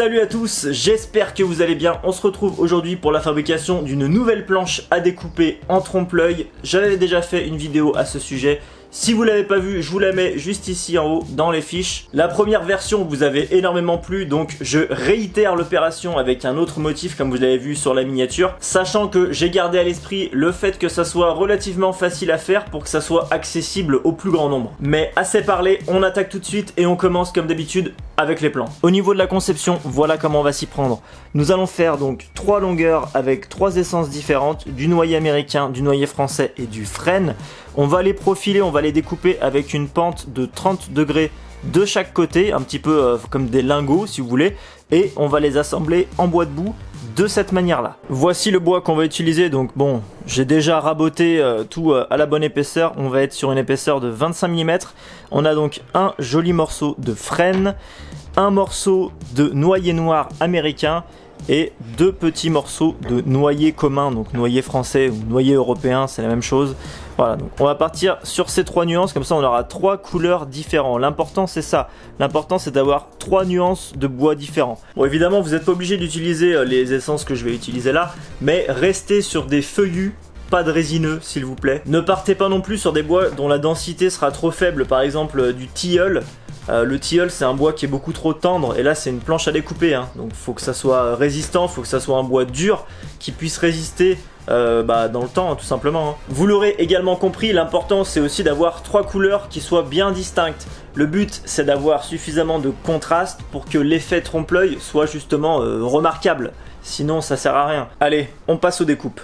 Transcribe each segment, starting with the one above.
Salut à tous, j'espère que vous allez bien. On se retrouve aujourd'hui pour la fabrication d'une nouvelle planche à découper en trompe-l'œil. J'avais déjà fait une vidéo à ce sujet. Si vous l'avez pas vu, je vous la mets juste ici en haut dans les fiches. La première version vous avait énormément plu, donc je réitère l'opération avec un autre motif comme vous l'avez vu sur la miniature, sachant que j'ai gardé à l'esprit le fait que ça soit relativement facile à faire pour que ça soit accessible au plus grand nombre. Mais assez parlé, on attaque tout de suite et on commence comme d'habitude avec les plans. Au niveau de la conception, voilà comment on va s'y prendre. Nous allons faire donc 3 longueurs avec 3 essences différentes, du noyer américain, du noyer français et du frêne. On va les profiler, on va les découper avec une pente de 30 degrés de chaque côté, un petit peu comme des lingots si vous voulez, et on va les assembler en bois de boue de cette manière là. Voici le bois qu'on va utiliser, donc bon, j'ai déjà raboté tout à la bonne épaisseur, on va être sur une épaisseur de 25 mm. On a donc un joli morceau de frêne, un morceau de noyer noir américain et 2 petits morceaux de noyer commun, donc noyer français ou noyer européen, c'est la même chose. Voilà, donc on va partir sur ces 3 nuances, comme ça on aura 3 couleurs différentes. L'important c'est ça, l'important c'est d'avoir 3 nuances de bois différents. Bon, évidemment vous n'êtes pas obligé d'utiliser les essences que je vais utiliser là, mais restez sur des feuillus, pas de résineux s'il vous plaît. Ne partez pas non plus sur des bois dont la densité sera trop faible, par exemple du tilleul. Le tilleul c'est un bois qui est beaucoup trop tendre et là c'est une planche à découper hein. Donc faut que ça soit résistant, faut que ça soit un bois dur qui puisse résister dans le temps hein, tout simplement hein. Vous l'aurez également compris, l'important c'est aussi d'avoir 3 couleurs qui soient bien distinctes. Le but c'est d'avoir suffisamment de contraste pour que l'effet trompe-l'œil soit justement remarquable, sinon ça sert à rien. Allez, on passe aux découpes.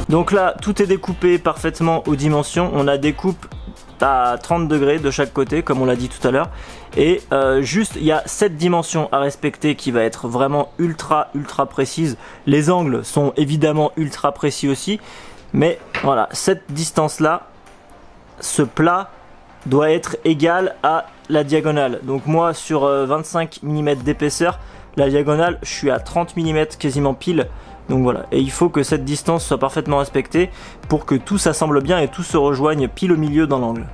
Donc là, tout est découpé parfaitement aux dimensions. On a des coupes à 30 degrés de chaque côté, comme on l'a dit tout à l'heure. Et juste, il y a cette dimension à respecter qui va être vraiment ultra précise. Les angles sont évidemment ultra précis aussi. Mais voilà, cette distance-là, ce plat doit être égal à la diagonale. Donc moi, sur 25 mm d'épaisseur, la diagonale, je suis à 30 mm quasiment pile. Donc voilà, et il faut que cette distance soit parfaitement respectée pour que tout s'assemble bien et tout se rejoigne pile au milieu dans l'angle.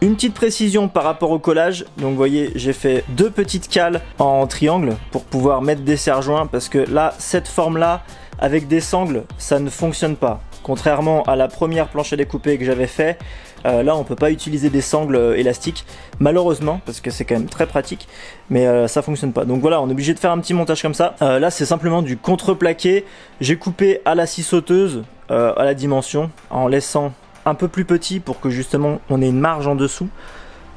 Une petite précision par rapport au collage, donc vous voyez j'ai fait 2 petites cales en triangle pour pouvoir mettre des serre-joints parce que là cette forme là avec des sangles ça ne fonctionne pas. Contrairement à la première planche à découper que j'avais fait, là on peut pas utiliser des sangles élastiques malheureusement parce que c'est quand même très pratique, mais ça fonctionne pas. Donc voilà, on est obligé de faire un petit montage comme ça. Là c'est simplement du contreplaqué, j'ai coupé à la scie sauteuse à la dimension en laissant un peu plus petit pour que justement on ait une marge en dessous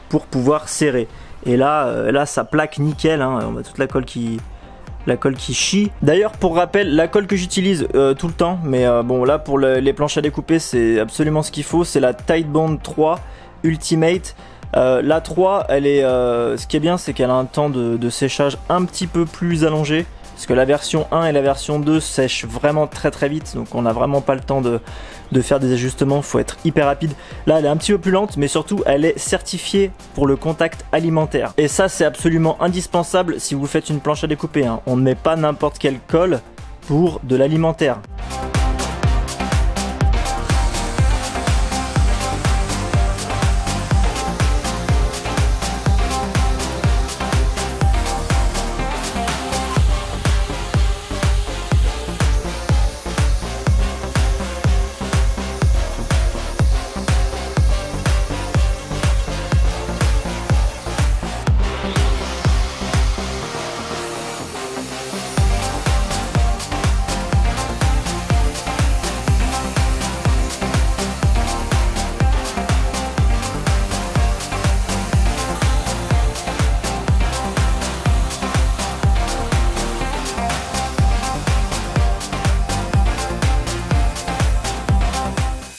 pour pouvoir serrer. Et là ça plaque nickel hein. On a toute la colle qui chie. D'ailleurs pour rappel, la colle que j'utilise tout le temps, mais bon là pour les planches à découper c'est absolument ce qu'il faut, c'est la Titebond 3 Ultimate. La 3 elle est ce qui est bien c'est qu'elle a un temps de séchage un petit peu plus allongé. Parce que la version 1 et la version 2 sèchent vraiment très vite, donc on n'a vraiment pas le temps de faire des ajustements, il faut être hyper rapide. Là elle est un petit peu plus lente, mais surtout elle est certifiée pour le contact alimentaire. Et ça c'est absolument indispensable si vous faites une planche à découper, hein. On ne met pas n'importe quelle colle pour de l'alimentaire.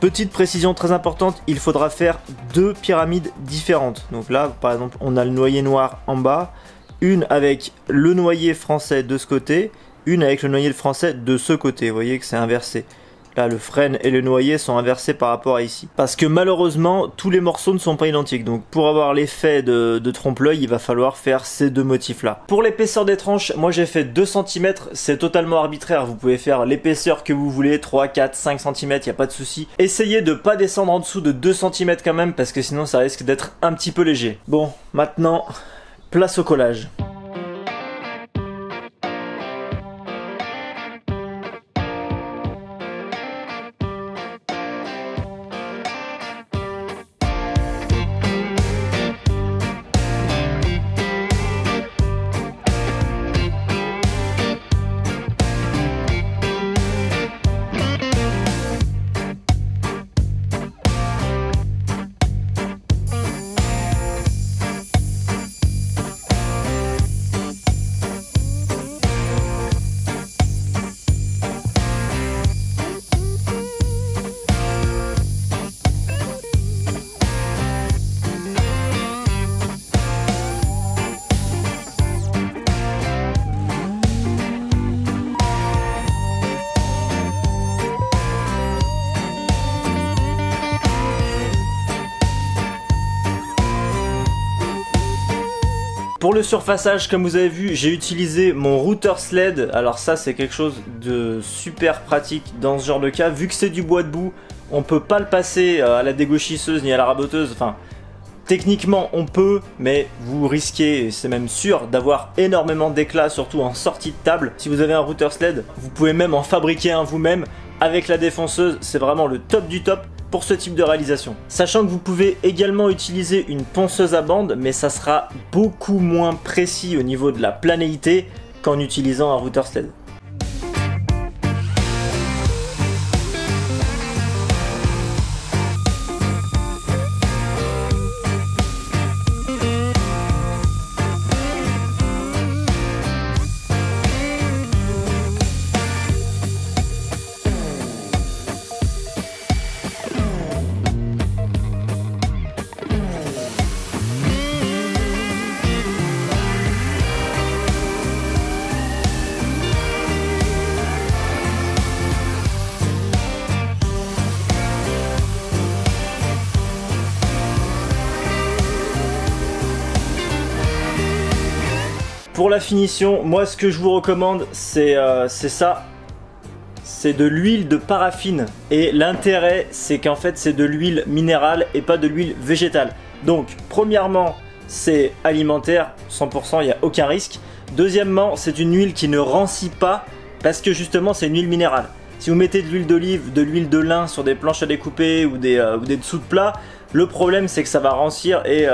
Petite précision très importante, il faudra faire 2 pyramides différentes. Donc là, par exemple, on a le noyer noir en bas, une avec le noyer français de ce côté, une avec le noyer français de ce côté. Vous voyez que c'est inversé. Là, le frêne et le noyer sont inversés par rapport à ici. Parce que malheureusement, tous les morceaux ne sont pas identiques. Donc pour avoir l'effet de trompe-l'œil, il va falloir faire ces 2 motifs-là. Pour l'épaisseur des tranches, moi j'ai fait 2 cm. C'est totalement arbitraire. Vous pouvez faire l'épaisseur que vous voulez, 3, 4, 5 cm, il n'y a pas de souci. Essayez de ne pas descendre en dessous de 2 cm quand même, parce que sinon ça risque d'être un petit peu léger. Bon, maintenant, place au collage. Pour le surfaçage, comme vous avez vu, j'ai utilisé mon routeur sled. Alors ça, c'est quelque chose de super pratique dans ce genre de cas. Vu que c'est du bois debout, on peut pas le passer à la dégauchisseuse ni à la raboteuse. Enfin, techniquement, on peut, mais vous risquez, c'est même sûr, d'avoir énormément d'éclats, surtout en sortie de table. Si vous avez un routeur sled, vous pouvez même en fabriquer un vous-même avec la défonceuse. C'est vraiment le top du top pour ce type de réalisation. Sachant que vous pouvez également utiliser une ponceuse à bande, mais ça sera beaucoup moins précis au niveau de la planéité qu'en utilisant un routeur sled. Pour la finition, moi ce que je vous recommande, c'est ça. C'est de l'huile de paraffine. Et l'intérêt, c'est qu'en fait, c'est de l'huile minérale et pas de l'huile végétale. Donc, premièrement, c'est alimentaire, 100%, il n'y a aucun risque. Deuxièmement, c'est une huile qui ne rancit pas parce que justement, c'est une huile minérale. Si vous mettez de l'huile d'olive, de l'huile de lin sur des planches à découper ou des dessous de plat, le problème, c'est que ça va rancir et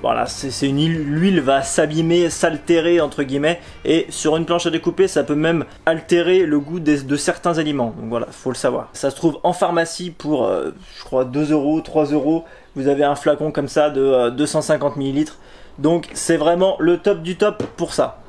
voilà, l'huile va s'abîmer, s'altérer entre guillemets, et sur une planche à découper, ça peut même altérer le goût de certains aliments. Donc voilà, faut le savoir. Ça se trouve en pharmacie pour, je crois, 2 euros, 3 euros. Vous avez un flacon comme ça de 250 ml. Donc c'est vraiment le top du top pour ça.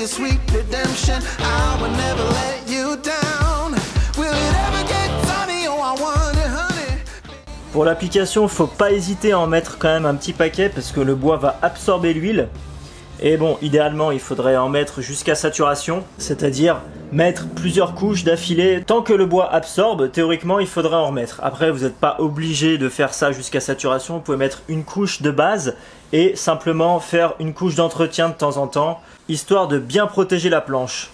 Sweet redemption, I will never let you down. Will it ever get sunny? Oh, I wonder, honey. Pour l'application, faut pas hésiter à en mettre quand même un petit paquet parce que le bois va absorber l'huile. Et bon, idéalement, il faudrait en mettre jusqu'à saturation, c'est-à-dire mettre plusieurs couches d'affilée. Tant que le bois absorbe, théoriquement, il faudrait en remettre. Après, vous n'êtes pas obligé de faire ça jusqu'à saturation. Vous pouvez mettre une couche de base et simplement faire une couche d'entretien de temps en temps, histoire de bien protéger la planche.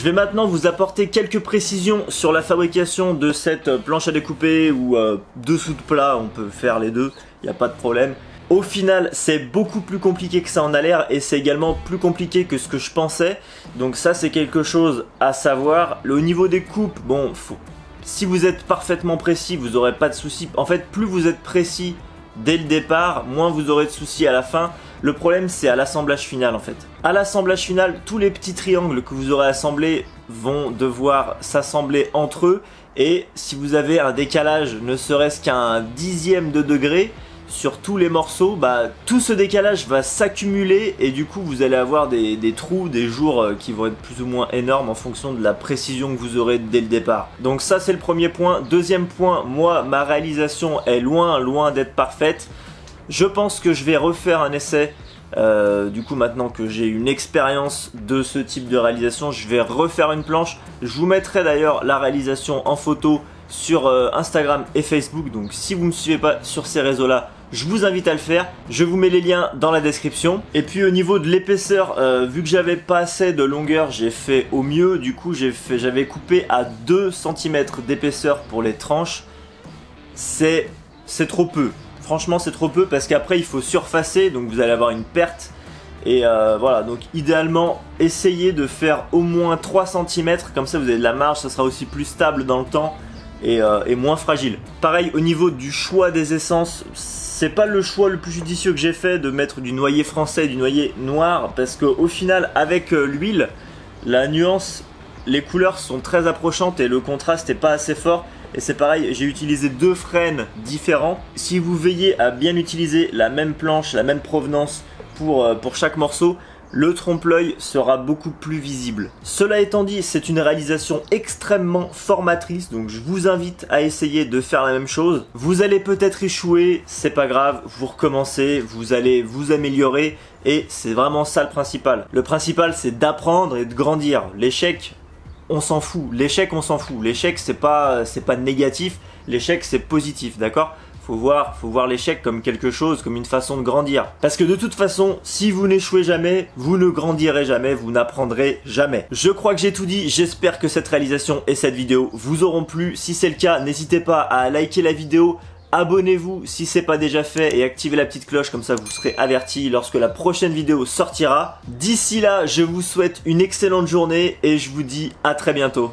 vais maintenant vous apporter quelques précisions sur la fabrication de cette planche à découper ou dessous de plat, on peut faire les deux, il n'y a pas de problème. Au final, c'est beaucoup plus compliqué que ça en a l'air et c'est également plus compliqué que ce que je pensais. Donc ça, c'est quelque chose à savoir. Au niveau des coupes, bon, si vous êtes parfaitement précis, vous n'aurez pas de soucis. En fait, plus vous êtes précis dès le départ, moins vous aurez de soucis à la fin. Le problème, c'est à l'assemblage final en fait. À l'assemblage final, tous les petits triangles que vous aurez assemblés vont devoir s'assembler entre eux. Et si vous avez un décalage, ne serait-ce qu'un dixième de degré, sur tous les morceaux, bah, tout ce décalage va s'accumuler et du coup vous allez avoir des trous, des jours qui vont être plus ou moins énormes en fonction de la précision que vous aurez dès le départ. Donc ça c'est le premier point. Deuxième point, moi ma réalisation est loin d'être parfaite. Je pense que je vais refaire un essai. Du coup maintenant que j'ai une expérience de ce type de réalisation, je vais refaire une planche. Je vous mettrai d'ailleurs la réalisation en photo sur Instagram et Facebook. Donc si vous ne me suivez pas sur ces réseaux là, je vous invite à le faire. Je vous mets les liens dans la description. Et puis au niveau de l'épaisseur, vu que j'avais pas assez de longueur, j'ai fait au mieux. Du coup j'avais coupé à 2 cm d'épaisseur pour les tranches. C'est trop peu. Franchement c'est trop peu parce qu'après il faut surfacer, donc vous allez avoir une perte. Et voilà, donc idéalement essayez de faire au moins 3 cm, comme ça vous avez de la marge, ça sera aussi plus stable dans le temps et moins fragile. Pareil au niveau du choix des essences, c'est pas le choix le plus judicieux que j'ai fait de mettre du noyer français et du noyer noir, parce qu'au final avec l'huile, la nuance, les couleurs sont très approchantes et le contraste n'est pas assez fort. Et c'est pareil, j'ai utilisé 2 frênes différents. Si vous veillez à bien utiliser la même planche, la même provenance pour chaque morceau, le trompe-l'œil sera beaucoup plus visible. Cela étant dit, c'est une réalisation extrêmement formatrice, donc je vous invite à essayer de faire la même chose. Vous allez peut-être échouer, c'est pas grave, vous recommencez, vous allez vous améliorer et c'est vraiment ça le principal. Le principal c'est d'apprendre et de grandir. L'échec, on s'en fout. L'échec, on s'en fout. L'échec, c'est pas négatif. L'échec, c'est positif, d'accord ? Faut voir l'échec comme quelque chose, comme une façon de grandir. Parce que de toute façon, si vous n'échouez jamais, vous ne grandirez jamais, vous n'apprendrez jamais. Je crois que j'ai tout dit. J'espère que cette réalisation et cette vidéo vous auront plu. Si c'est le cas, n'hésitez pas à liker la vidéo. Abonnez-vous si c'est pas déjà fait et activez la petite cloche, comme ça vous serez averti lorsque la prochaine vidéo sortira. D'ici là, je vous souhaite une excellente journée et je vous dis à très bientôt.